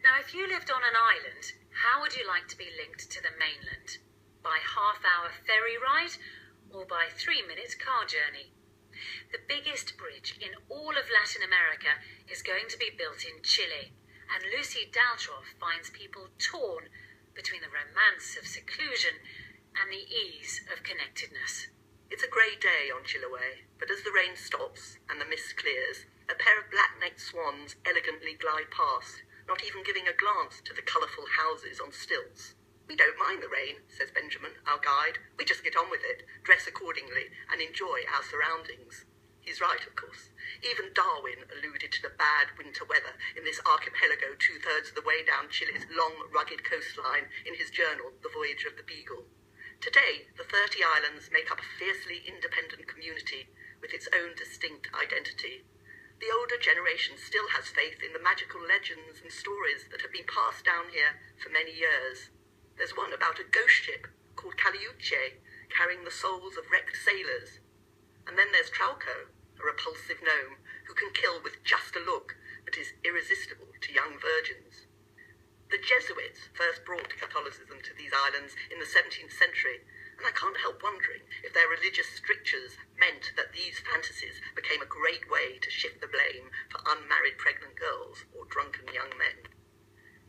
Now, if you lived on an island, how would you like to be linked to the mainland? By half-hour ferry ride or by 3-minute car journey? The biggest bridge in all of Latin America is going to be built in Chile, and Lucy Daltroff finds people torn between the romance of seclusion and the ease of connectedness. It's a grey day on Chiloe, but as the rain stops and the mist clears, a pair of black-necked swans elegantly glide past, not even giving a glance to the colourful houses on stilts. "We don't mind the rain," says Benjamin, our guide. "We just get on with it, dress accordingly, and enjoy our surroundings." He's right, of course. Even Darwin alluded to the bad winter weather in this archipelago 2/3 of the way down Chile's long, rugged coastline in his journal, The Voyage of the Beagle. Today, the 30 islands make up a fiercely independent community with its own distinct identity. The older generation still has faith in the magical legends and stories that have been passed down here for many years. There's one about a ghost ship called Chiloe, carrying the souls of wrecked sailors. And then there's Trauco, a repulsive gnome who can kill with just a look, but is irresistible to young virgins. The Jesuits first brought Catholicism to these islands in the 17th century, and I can't help wondering if their religious strictures meant that these fantasies became a great way to shift the blame for unmarried pregnant girls or drunken young men.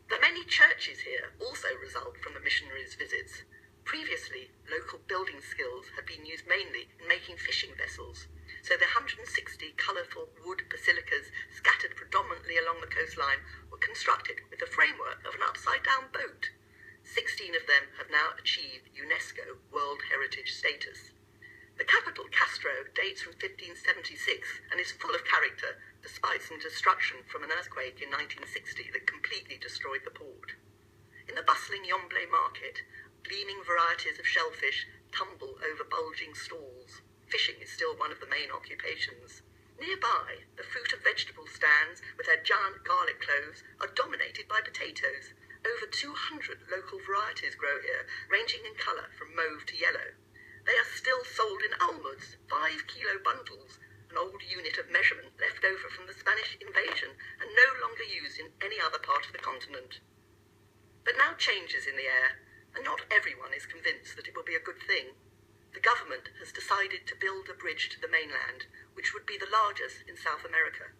The many churches here also result from the missionaries' visits. Previously, local building skills had been used mainly in making fishing vessels, so the 160 colourful wood basilicas scattered predominantly along the coastline were constructed with the framework of an upside-down boat. 16 of them have now achieved UNESCO World Heritage status. The capital, Castro, dates from 1576 and is full of character, despite some destruction from an earthquake in 1960 that completely destroyed the port. In the bustling Yomble market, gleaming varieties of shellfish tumble over bulging stalls. Fishing is still one of the main occupations. Nearby, the fruit and vegetable stands, with their giant garlic cloves, are dominated by potatoes. Over 200 local varieties grow here, ranging in colour from mauve to yellow. They are still sold in almuds, 5-kilo bundles, an old unit of measurement left over from the Spanish invasion and no longer used in any other part of the continent. But now change is in the air, and not everyone is convinced that it will be a good thing. The government has decided to build a bridge to the mainland, which would be the largest in South America.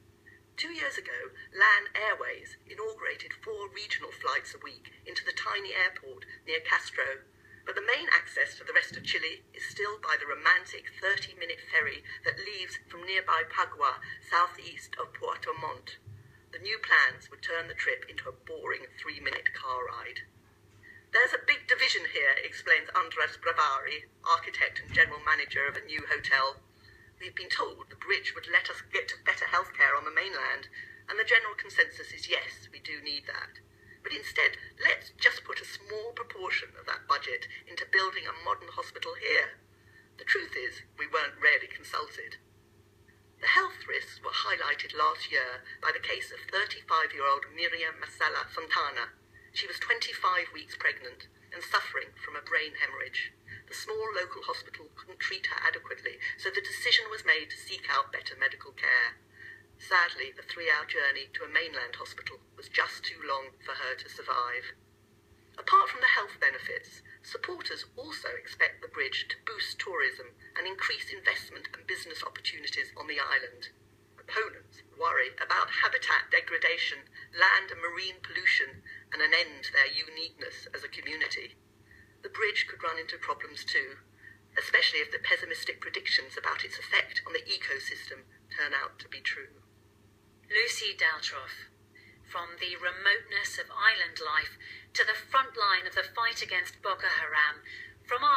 2 years ago, LAN Airways inaugurated 4 regional flights a week into the tiny airport near Castro, but the main access to the rest of Chile is still by the romantic 30-minute ferry that leaves from nearby Pagua, southeast of Puerto Montt. The new plans would turn the trip into a boring 3-minute car ride. "There's a big division here," explains Andres Bravari, architect and general manager of a new hotel. "We've been told the bridge would let us get to better healthcare on the mainland, and the general consensus is yes, we do need that. But instead, let's just put a small proportion of that budget into building a modern hospital here. The truth is, we weren't really consulted." The health risks were highlighted last year by the case of 35-year-old Miriam Masala Fontana. She was 25 weeks pregnant and suffering from a brain hemorrhage. The small local hospital couldn't treat her adequately, so the decision was made to seek out better medical care. Sadly, the 3-hour journey to a mainland hospital was just too long for her to survive. Apart from the health benefits, supporters also expect the bridge to boost tourism and increase investment and business opportunities on the island. Opponents worry about habitat degradation, land and marine pollution, and an end to their uniqueness as a community. The bridge could run into problems too, especially if the pessimistic predictions about its effect on the ecosystem turn out to be true. Lucy Daltroff. From the remoteness of island life to the front line of the fight against Boko Haram, from our